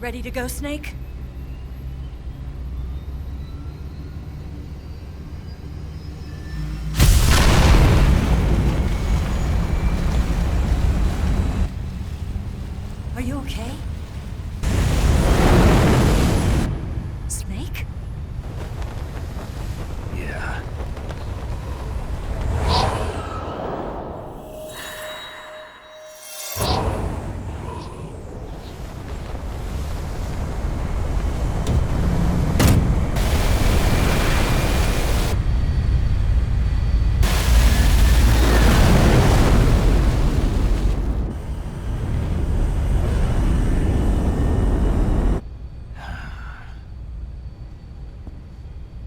Ready to go, Snake? Are you okay? Snake? Yeah.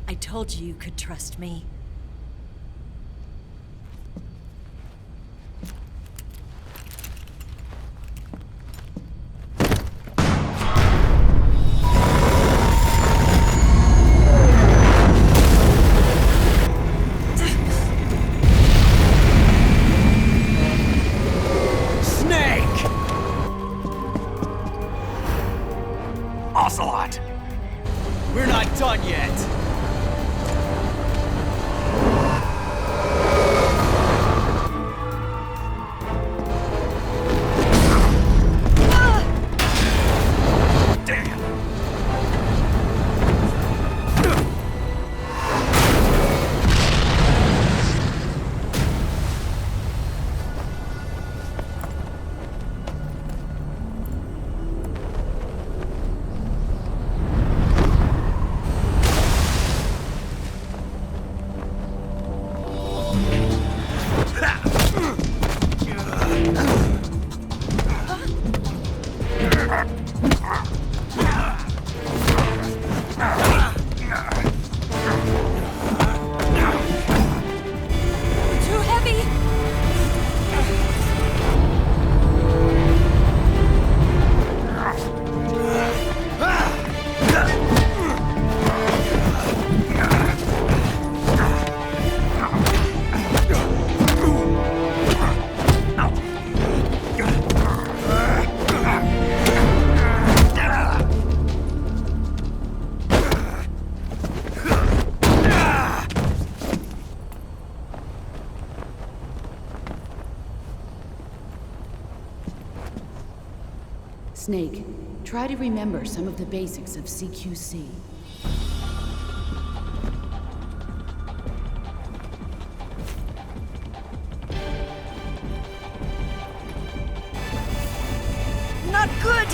I told you you could trust me. Ocelot! We're not done yet! Too heavy! Snake, try to remember some of the basics of CQC. Not good!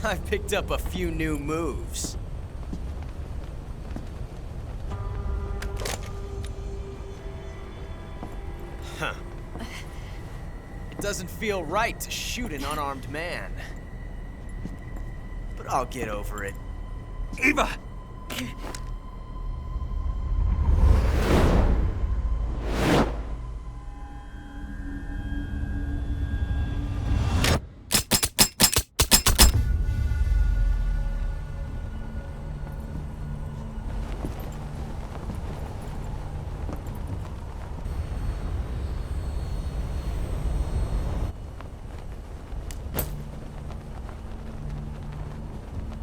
I've picked up a few new moves. Huh. It doesn't feel right to shoot an unarmed man. But I'll get over it. Eva!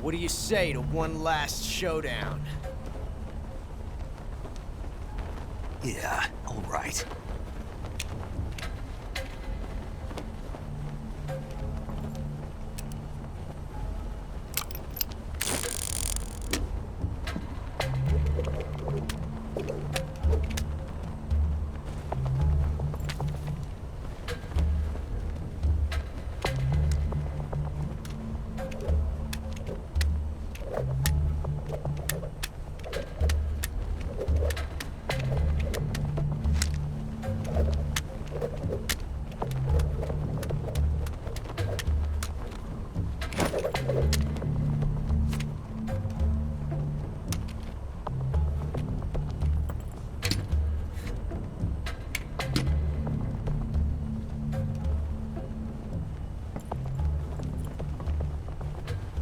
What do you say to one last showdown? Yeah, all right.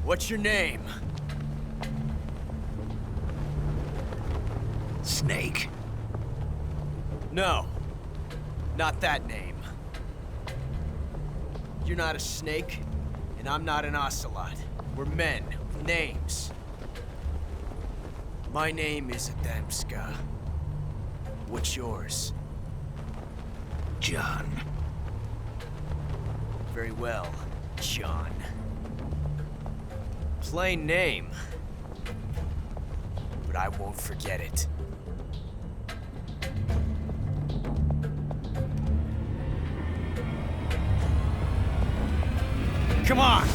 What's your name? Snake. No. Not that name. You're not a snake, and I'm not an ocelot. We're men with names. My name is Adamska. What's yours? John. Very well, John. Plain name. But I won't forget it. Come on!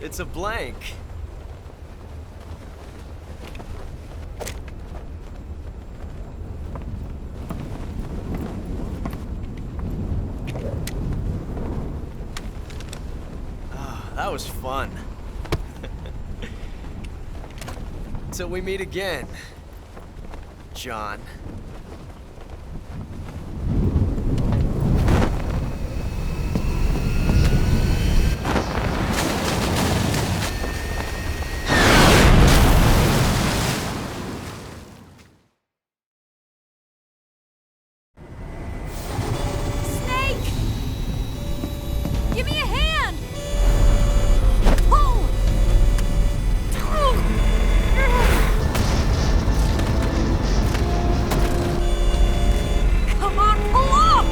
It's a blank. That was fun. Till we meet again, John. Snake! Give me a hand! Pull! Come on, pull up!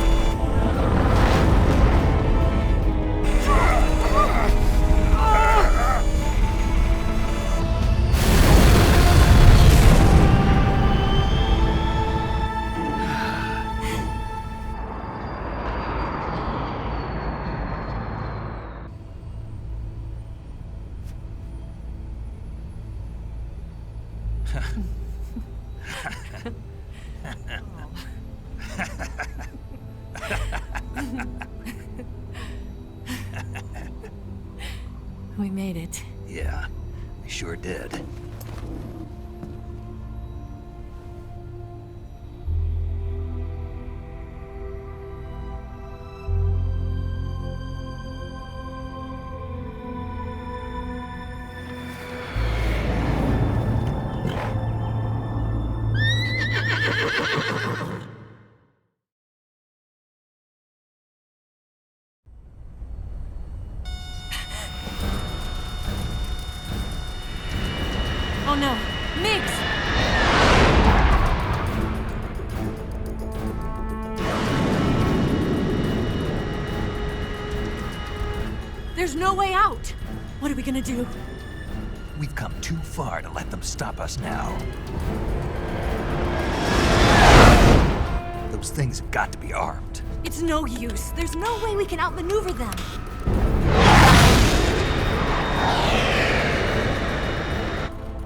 We made it. Yeah, we sure did. Oh no, Migs! There's no way out! What are we gonna do? We've come too far to let them stop us now. Those things have got to be armed. It's no use. There's no way we can outmaneuver them.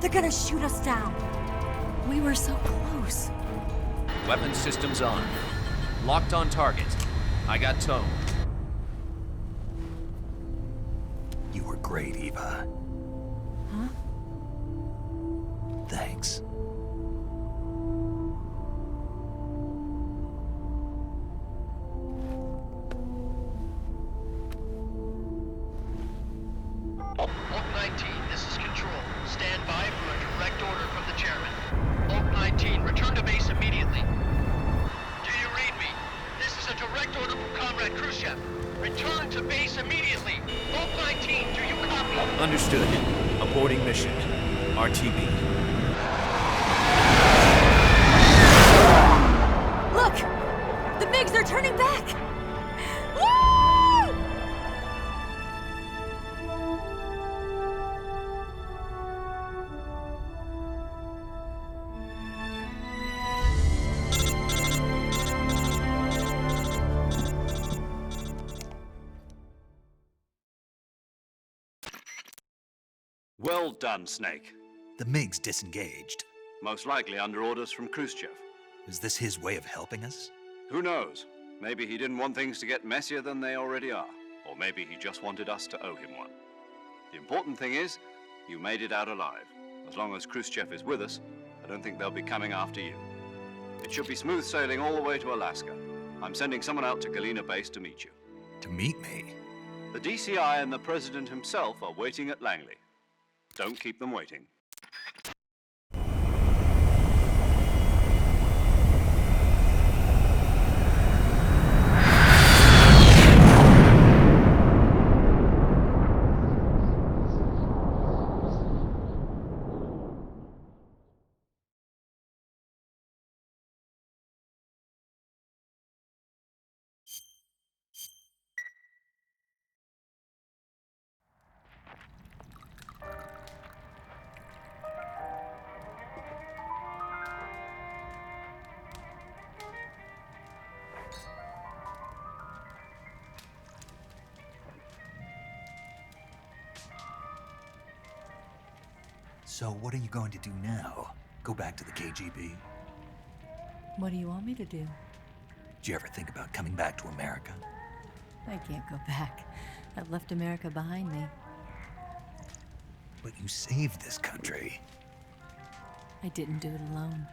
They're gonna shoot us down. We were so close. Weapon systems on. Locked on target. I got towed. You were great, Eva. Huh? Thanks. Oak 19, this is Control. Stand by for a direct order from the chairman. Oak 19, return to base immediately. Do you read me? This is a direct To base immediately. Vault 19, do you copy? Understood. Aborting mission. RTB. Look! The MiGs are turning back! Woo! Well done, Snake. The MiG's disengaged. Most likely under orders from Khrushchev. Is this his way of helping us? Who knows? Maybe he didn't want things to get messier than they already are. Or maybe he just wanted us to owe him one. The important thing is, you made it out alive. As long as Khrushchev is with us, I don't think they'll be coming after you. It should be smooth sailing all the way to Alaska. I'm sending someone out to Galena Base to meet you. To meet me? The DCI and the President himself are waiting at Langley. Don't keep them waiting. So what are you going to do now? Go back to the KGB? What do you want me to do? Did you ever think about coming back to America? I can't go back. I've left America behind me. But you saved this country. I didn't do it alone.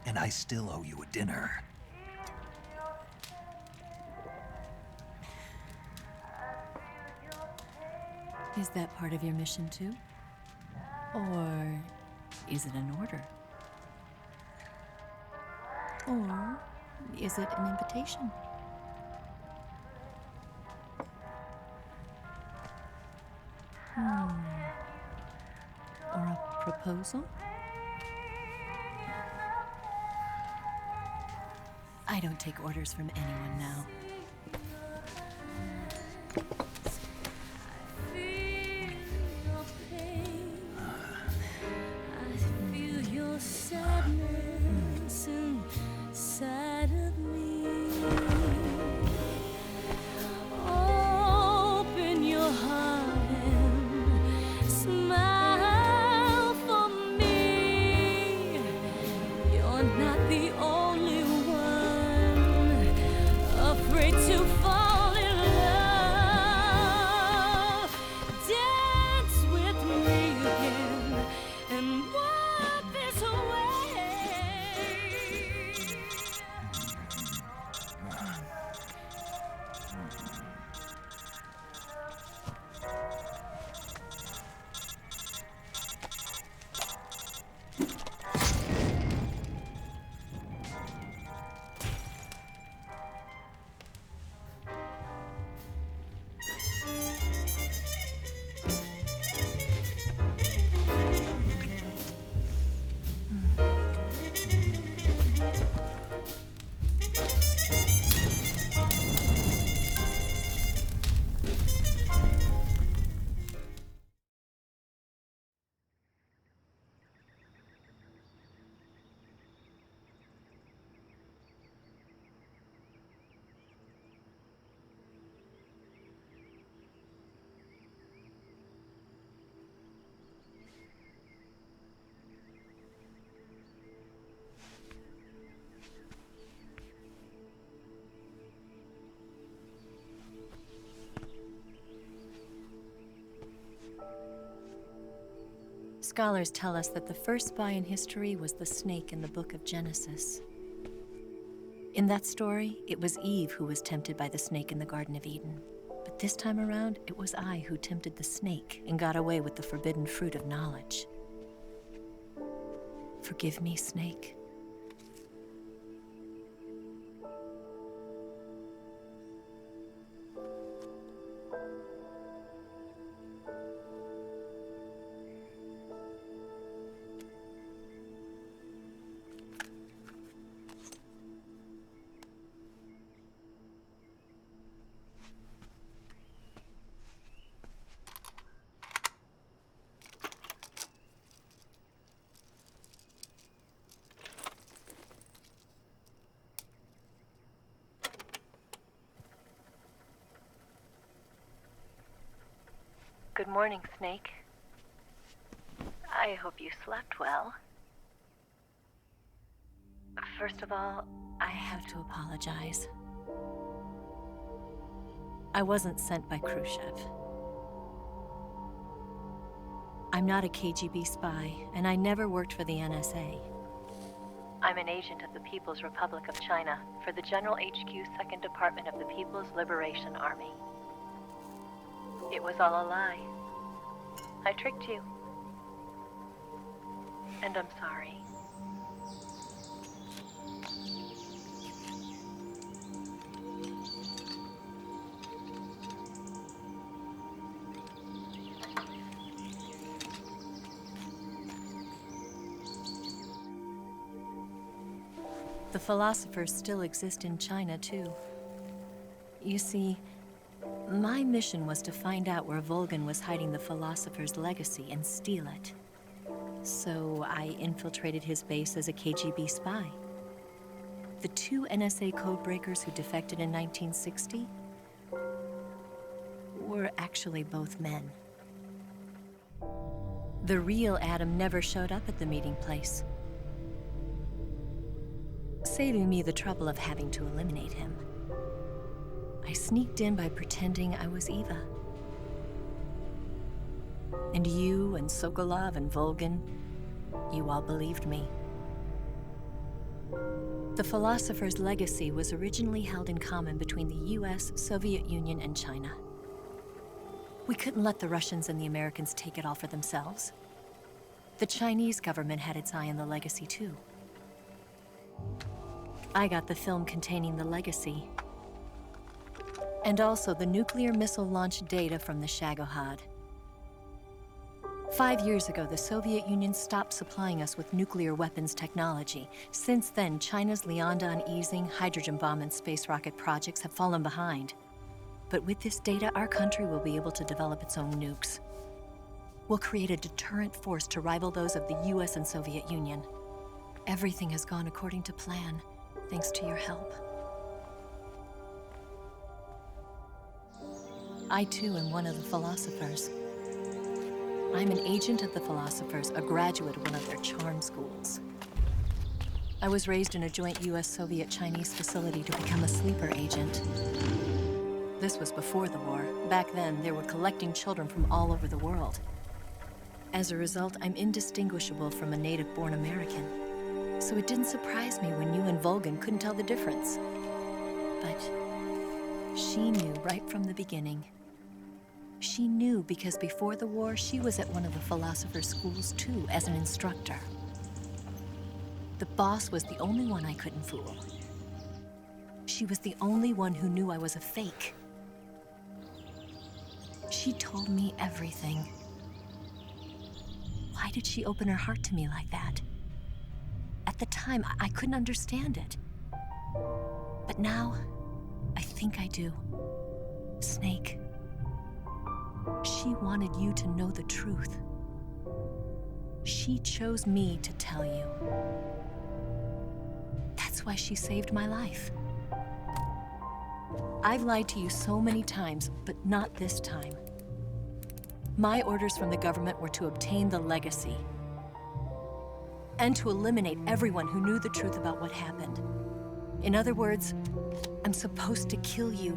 And I still owe you a dinner. Is that part of your mission too? Or is it an order? Or is it an invitation? Or a proposal? I don't take orders from anyone now. Scholars tell us that the first spy in history was the snake in the book of Genesis. In that story, it was Eve who was tempted by the snake in the Garden of Eden. But this time around, it was I who tempted the snake and got away with the forbidden fruit of knowledge. Forgive me, Snake. Good morning, Snake. I hope you slept well. First of all, I have to apologize. I wasn't sent by Khrushchev. I'm not a KGB spy, and I never worked for the NSA. I'm an agent of the People's Republic of China for the General HQ 2nd Department of the People's Liberation Army. It was all a lie. I tricked you. And I'm sorry. The philosophers still exist in China, too. You see, my mission was to find out where Volgin was hiding the philosopher's legacy and steal it. So I infiltrated his base as a KGB spy. The 2 NSA codebreakers who defected in 1960 were actually both men. The real Adam never showed up at the meeting place, saving me the trouble of having to eliminate him. I sneaked in by pretending I was Eva. And you and Sokolov and Volgin, you all believed me. The philosopher's legacy was originally held in common between the US, Soviet Union, and China. We couldn't let the Russians and the Americans take it all for themselves. The Chinese government had its eye on the legacy, too. I got the film containing the legacy, and also the nuclear missile launch data from the Shagohod. 5 years ago, the Soviet Union stopped supplying us with nuclear weapons technology. Since then, China's Liaodong easing, hydrogen bomb, and space rocket projects have fallen behind. But with this data, our country will be able to develop its own nukes. We'll create a deterrent force to rival those of the US and Soviet Union. Everything has gone according to plan, thanks to your help. I, too, am one of the philosophers. I'm an agent of the philosophers, a graduate of one of their charm schools. I was raised in a joint US-Soviet-Chinese facility to become a sleeper agent. This was before the war. Back then, they were collecting children from all over the world. As a result, I'm indistinguishable from a native-born American. So it didn't surprise me when you and Volgin couldn't tell the difference. But she knew right from the beginning. She knew because before the war, she was at one of the philosopher's schools too, as an instructor. The boss was the only one I couldn't fool. She was the only one who knew I was a fake. She told me everything. Why did she open her heart to me like that? At the time, I couldn't understand it. But now, I think I do. Snake. She wanted you to know the truth. She chose me to tell you. That's why she saved my life. I've lied to you so many times, but not this time. My orders from the government were to obtain the legacy and to eliminate everyone who knew the truth about what happened. In other words, I'm supposed to kill you.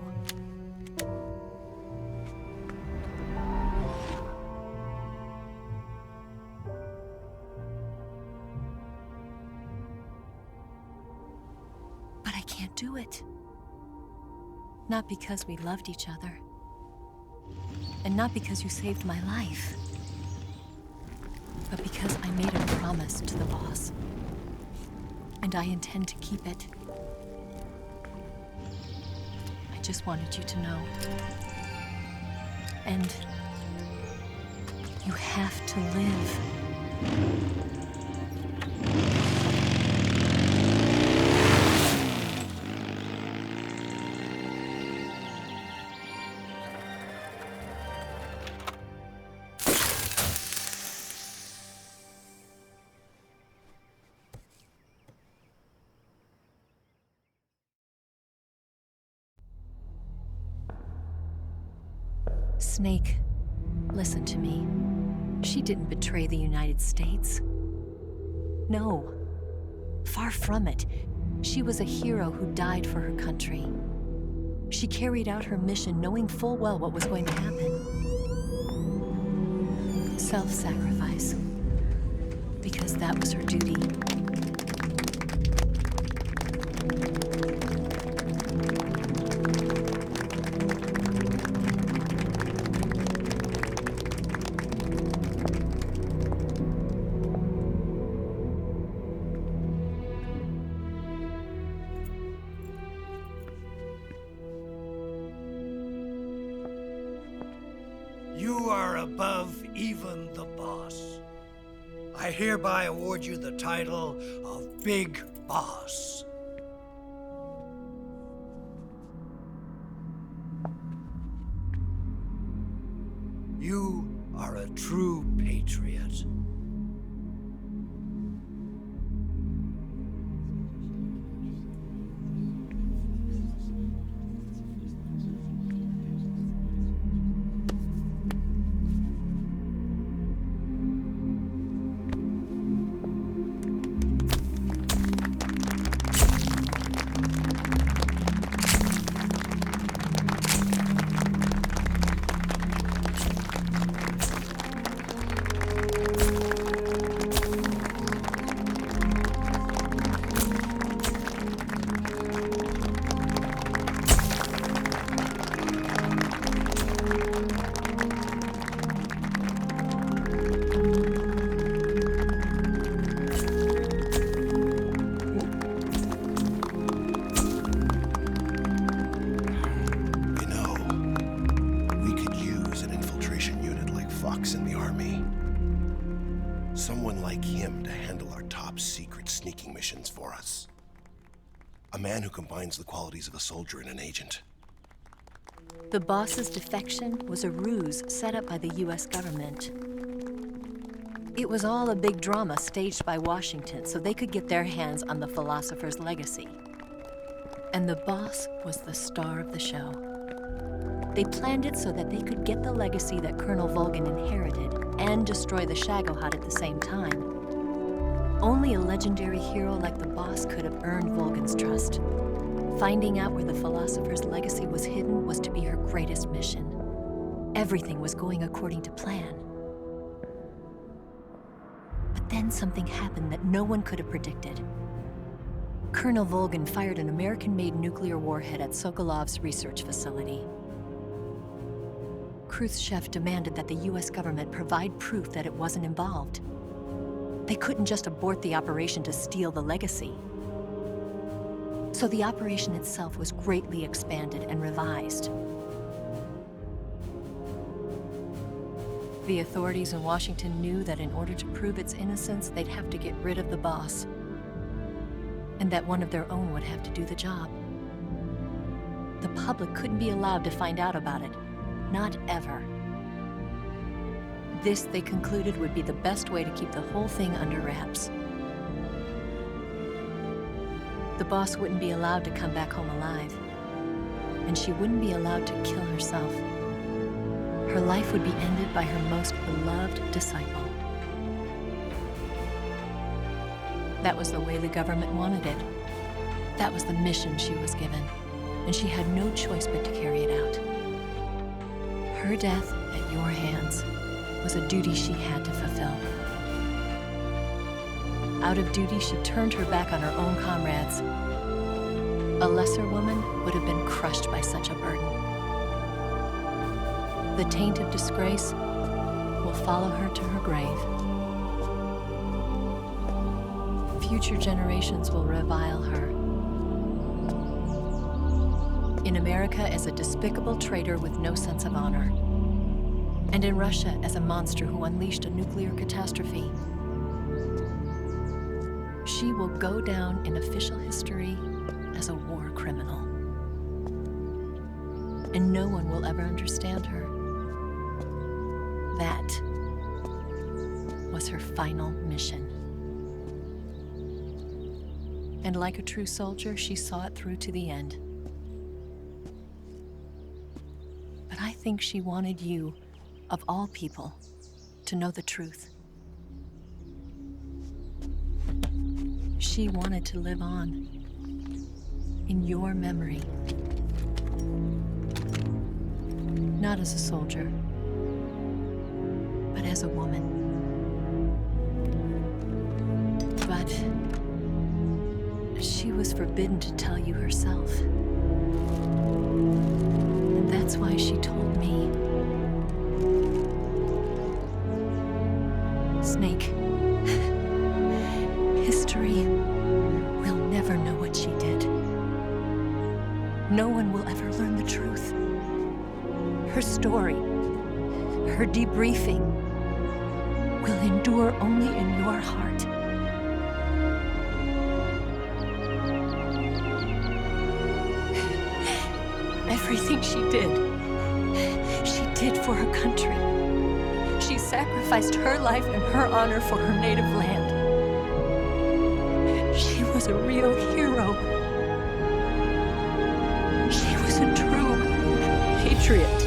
But I can't do it. Not because we loved each other. And not because you saved my life. But because I made a promise to the boss. And I intend to keep it. I just wanted you to know. And you have to live. Snake, Listen to me. She didn't betray the United States. No. Far from it. She was a hero who died for her country. She carried out her mission knowing full well what was going to happen. Self-sacrifice. Because that was her duty. You are above even the boss. I hereby award you the title of Big Boss. You are a true patriot. In the army. Someone like him to handle our top secret sneaking missions for us. A man who combines the qualities of a soldier and an agent. The boss's defection was a ruse set up by the US government. It was all a big drama staged by Washington so they could get their hands on the philosopher's legacy. And the boss was the star of the show. They planned it so that they could get the legacy that Colonel Volgin inherited and destroy the Shagohod at the same time. Only a legendary hero like the boss could have earned Volgin's trust. Finding out where the philosopher's legacy was hidden was to be her greatest mission. Everything was going according to plan. But then something happened that no one could have predicted. Colonel Volgin fired an American-made nuclear warhead at Sokolov's research facility. Khrushchev demanded that the US government provide proof that it wasn't involved. They couldn't just abort the operation to steal the legacy. So the operation itself was greatly expanded and revised. The authorities in Washington knew that in order to prove its innocence, they'd have to get rid of the boss, and that one of their own would have to do the job. The public couldn't be allowed to find out about it. Not ever. This, they concluded, would be the best way to keep the whole thing under wraps. The boss wouldn't be allowed to come back home alive, and she wouldn't be allowed to kill herself. Her life would be ended by her most beloved disciple. That was the way the government wanted it. That was the mission she was given, and she had no choice but to carry it out. Her death at your hands was a duty she had to fulfill. Out of duty, she turned her back on her own comrades. A lesser woman would have been crushed by such a burden. The taint of disgrace will follow her to her grave. Future generations will revile her. In America as a despicable traitor with no sense of honor. And in Russia as a monster who unleashed a nuclear catastrophe. She will go down in official history as a war criminal. And no one will ever understand her. That was her final mission. And like a true soldier, she saw it through to the end. But I think she wanted you of all people, to know the truth. She wanted to live on, in your memory. Not as a soldier, but as a woman. But she was forbidden to tell you herself. And that's why she told me. Snake, history will never know what she did. No one will ever learn the truth. Her story, her debriefing, will endure only in your heart. Everything she did for her country. She sacrificed her life and her honor for her native land. She was a real hero. She was a true patriot.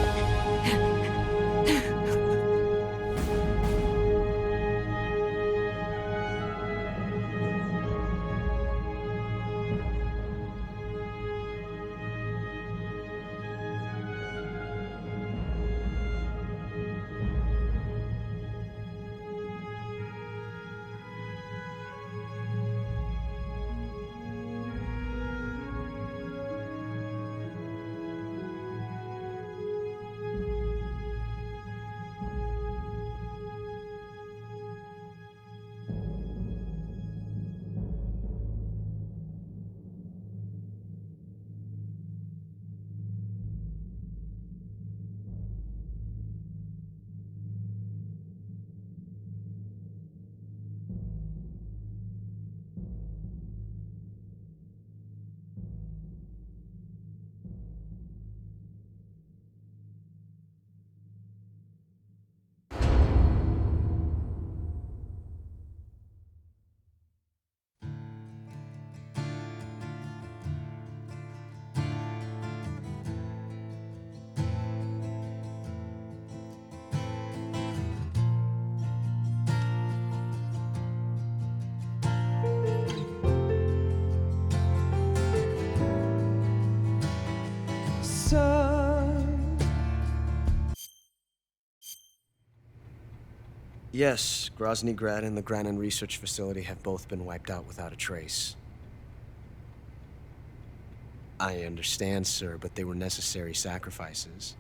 Yes, Grozny Grad and the Granin Research Facility have both been wiped out without a trace. I understand, sir, but they were necessary sacrifices.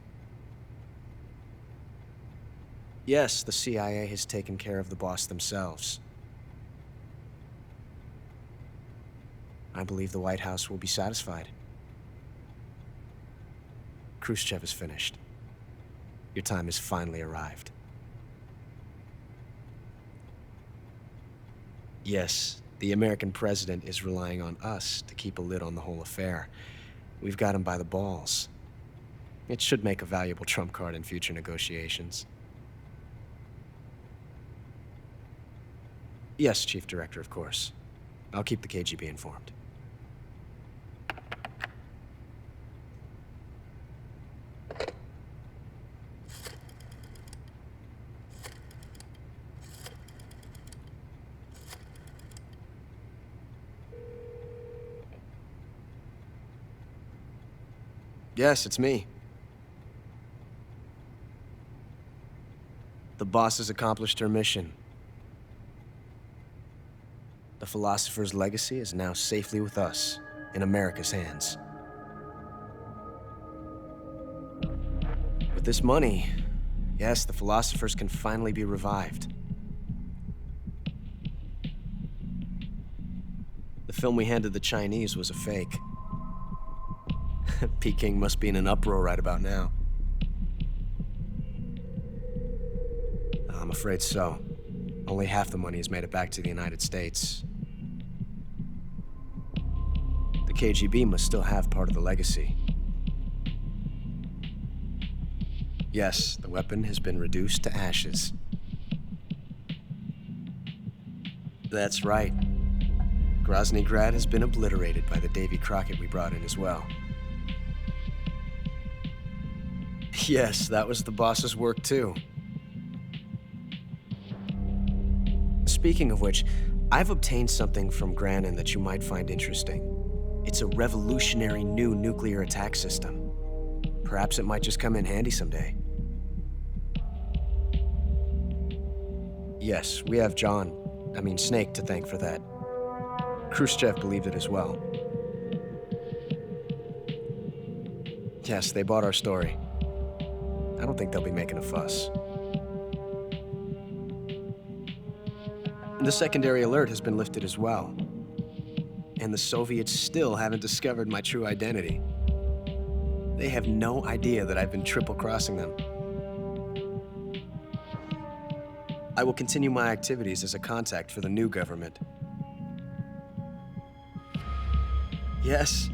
Yes, the CIA has taken care of the boss themselves. I believe the White House will be satisfied. Khrushchev is finished. Your time has finally arrived. Yes, the American president is relying on us to keep a lid on the whole affair. We've got him by the balls. It should make a valuable trump card in future negotiations. Yes, Chief Director, of course. I'll keep the KGB informed. Yes, it's me. The boss has accomplished her mission. The philosopher's legacy is now safely with us, in America's hands. With this money, yes, the philosophers can finally be revived. The film we handed the Chinese was a fake. Peking must be in an uproar right about now. I'm afraid so. Only half the money has made it back to the United States. The KGB must still have part of the legacy. Yes, the weapon has been reduced to ashes. That's right. Grozny Grad has been obliterated by the Davy Crockett we brought in as well. Yes, that was the boss's work too. Speaking of which, I've obtained something from Grannon that you might find interesting. It's a revolutionary new nuclear attack system. Perhaps it might just come in handy someday. Yes, we have Snake to thank for that. Khrushchev believed it as well. Yes, they bought our story. I don't think they'll be making a fuss. The secondary alert has been lifted as well. And the Soviets still haven't discovered my true identity. They have no idea that I've been triple-crossing them. I will continue my activities as a contact for the new government. Yes,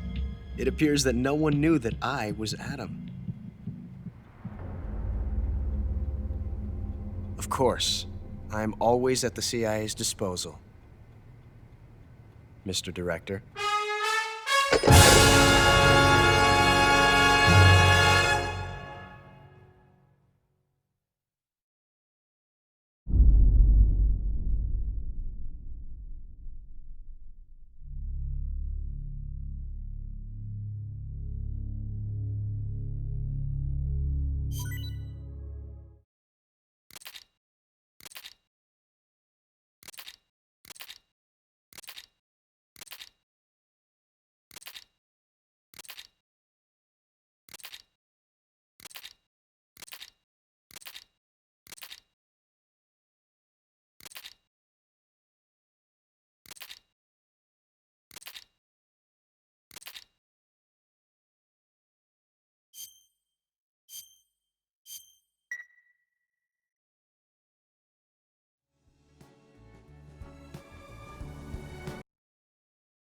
it appears that no one knew that I was Adam. Of course, I'm always at the CIA's disposal, Mr. Director.